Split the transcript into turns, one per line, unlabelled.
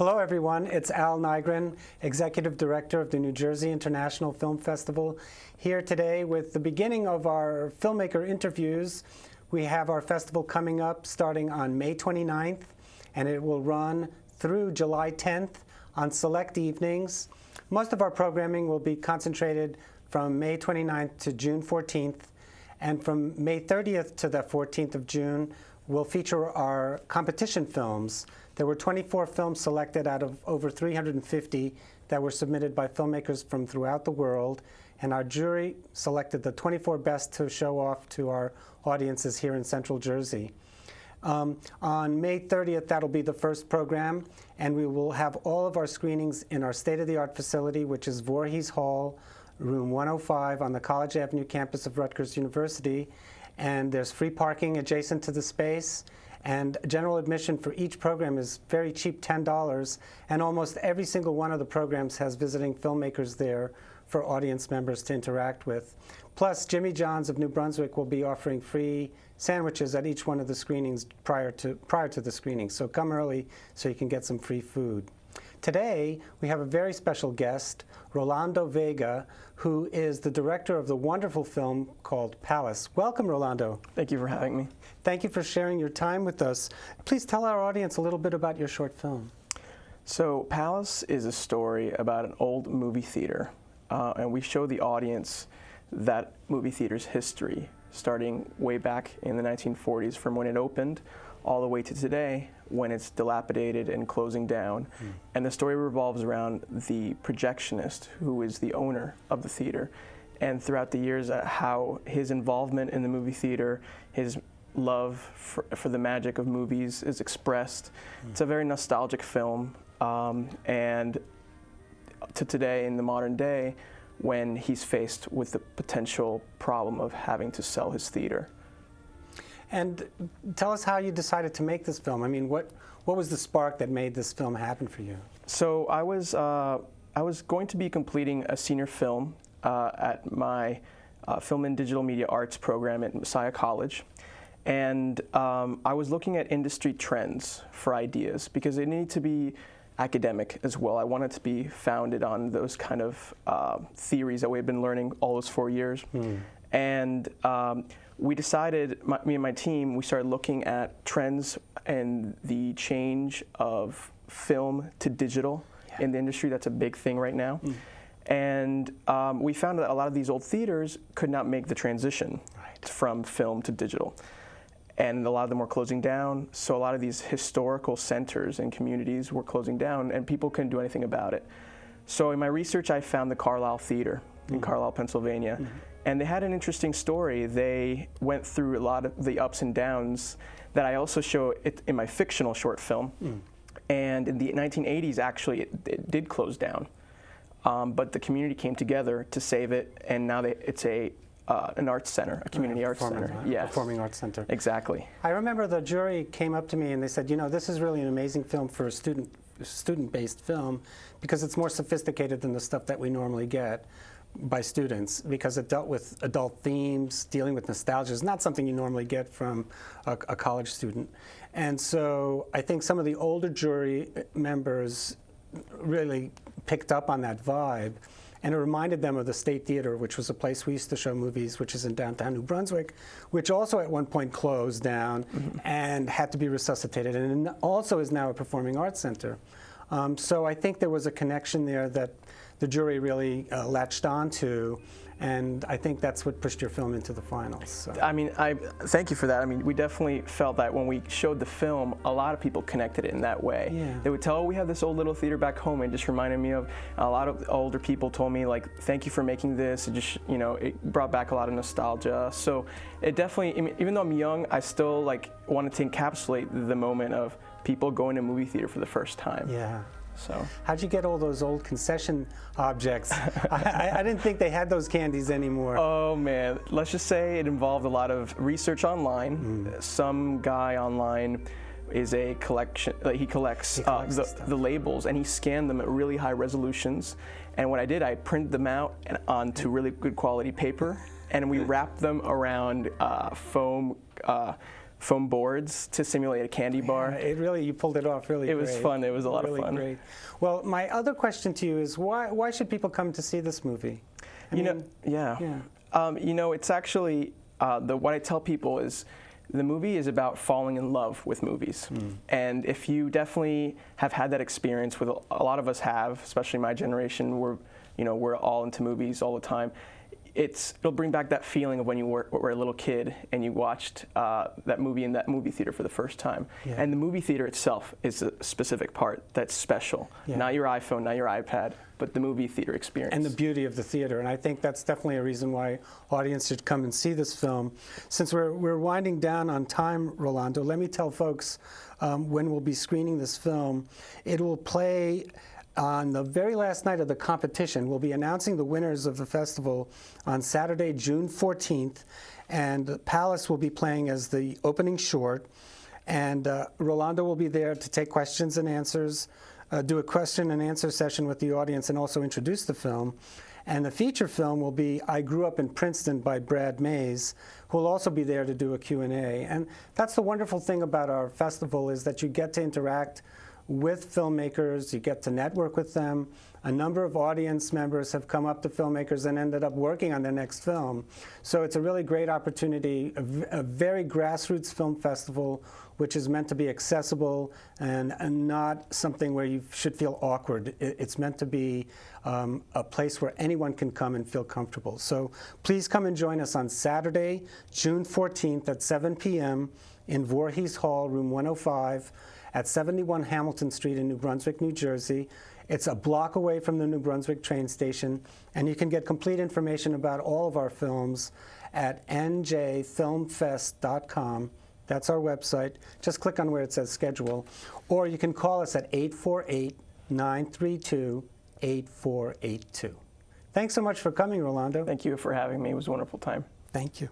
Hello, everyone. It's Al Nygren, Executive Director of the New Jersey International Film Festival, here today with the beginning of our filmmaker interviews. We have our festival coming up starting on May 29th, and it will run through July 10th on select evenings. Most of our programming will be concentrated from May 29th to June 14th, and from May 30th to the 14th of June, we'll feature our competition films. There were 24 films selected out of over 350 that were submitted by filmmakers from throughout the world, and our jury selected the 24 best to show off to our audiences here in Central Jersey. On May 30th, that'll be the first program, and we will have all of our screenings in our state-of-the-art facility, which is Voorhees Hall, room 105 on the College Avenue campus of Rutgers University. And there's free parking adjacent to the space, and general admission for each program is very cheap, $10, and almost every single one of the programs has visiting filmmakers there for audience members to interact with. Plus, Jimmy John's of New Brunswick will be offering free sandwiches at each one of the screenings prior to the screening, so come early so you can get some free food. Today, we have a very special guest, Rolando Vega, who is the director of the wonderful film called Palace. Welcome, Rolando.
Thank you for having me.
Thank you for sharing your time with us. Please tell our audience a little bit about your short film.
So, Palace is a story about an old movie theater, and we show the audience that movie theater's history, starting way back in the 1940s from when it opened, all the way to today when it's dilapidated and closing down. And the story revolves around the projectionist, who is the owner of the theater. And throughout the years, how his involvement in the movie theater, his love for the magic of movies is expressed. It's a very nostalgic film. And to today, in the modern day, when he's faced with the potential problem of having to sell his theater.
And tell us how you decided to make this film. I mean, what was the spark that made this film happen for you?
So I was going to be completing a senior film at my Film and Digital Media Arts program at Messiah College. And I was looking at industry trends for ideas because they need to be academic as well. I wanted to be founded on those kind of theories that we've been learning all those 4 years. And we decided, me and my team, we started looking at trends and the change of film to digital in the industry. That's a big thing right now. And we found that a lot of these old theaters could not make the transition from film to digital. And a lot of them were closing down, so a lot of these historical centers and communities were closing down, and people couldn't do anything about it. So in my research, I found the Carlisle Theater in Carlisle, Pennsylvania. And they had an interesting story. They went through a lot of the ups and downs that I also show it in my fictional short film. And in the 1980s, actually, it did close down. But the community came together to save it, and now it's an arts center, a community arts center. Yes.
Performing arts center.
Exactly.
I remember the jury came up to me and they said, you know, this is really an amazing film for a student-based film because it's more sophisticated than the stuff that we normally get by students, because it dealt with adult themes, dealing with nostalgia. It's not something you normally get from a college student. And so I think some of the older jury members really picked up on that vibe, and it reminded them of the State Theater, which was a place we used to show movies, which is in downtown New Brunswick, which also at one point closed down and had to be resuscitated, and also is now a performing arts center. So I think there was a connection there that the jury really latched onto, and I think that's what pushed your film into the finals. So.
I mean, thank you for that. I mean, we definitely felt that when we showed the film, a lot of people connected it in that way.
Yeah.
They would tell, oh, we have this old little theater back home. It just reminded me of, a lot of older people told me, like, thank you for making this. It just, you know, it brought back a lot of nostalgia. So it definitely, I mean, even though I'm young, I still, like, wanted to encapsulate the moment of people going to a movie theater for the first time.
Yeah.
So.
How'd you get all those old concession objects? I didn't think they had those candies anymore.
Oh man, let's just say it involved a lot of research online. Some guy online is a collection, he collects the labels, and he scanned them at really high resolutions. And what I did, I printed them out onto really good quality paper, and we wrapped them around foam foam boards to simulate a candy bar.
You pulled it off really
It
great.
was fun. It was a lot
really
of fun.
Great. Well, my other question to you is why should people come to see this movie?
It's actually what I tell people is the movie is about falling in love with movies. And if you definitely have had that experience, with a lot of us have, especially my generation, we're all into movies all the time. It'll bring back that feeling of when you were a little kid and you watched that movie in that movie theater for the first time.
Yeah.
And the movie theater itself is a specific part that's special.
Yeah.
Not your iPhone, not your iPad, but the movie theater experience.
And the beauty of the theater. And I think that's definitely a reason why audience should come and see this film. Since we're winding down on time, Rolando, let me tell folks when we'll be screening this film. It will play on the very last night of the competition. We'll be announcing the winners of the festival on Saturday, June 14th, and the Palace will be playing as the opening short, and Rolando will be there to take questions and answers, do a question and answer session with the audience, and also introduce the film. And the feature film will be I Grew Up in Princeton by Brad Mays, who will also be there to do a Q&A. And that's the wonderful thing about our festival, is that you get to interact with filmmakers, you get to network with them. A number of audience members have come up to filmmakers and ended up working on their next film. So it's a really great opportunity, a very grassroots film festival, which is meant to be accessible and not something where you should feel awkward. It's meant to be a place where anyone can come and feel comfortable. So please come and join us on Saturday, June 14th at 7 p.m. in Voorhees Hall, room 105, at 71 Hamilton Street in New Brunswick, New Jersey. It's a block away from the New Brunswick train station, and you can get complete information about all of our films at njfilmfest.com. That's our website. Just click on where it says schedule, or you can call us at 848-932-8482. Thanks so much for coming, Rolando.
Thank you for having me. It was a wonderful time.
Thank you.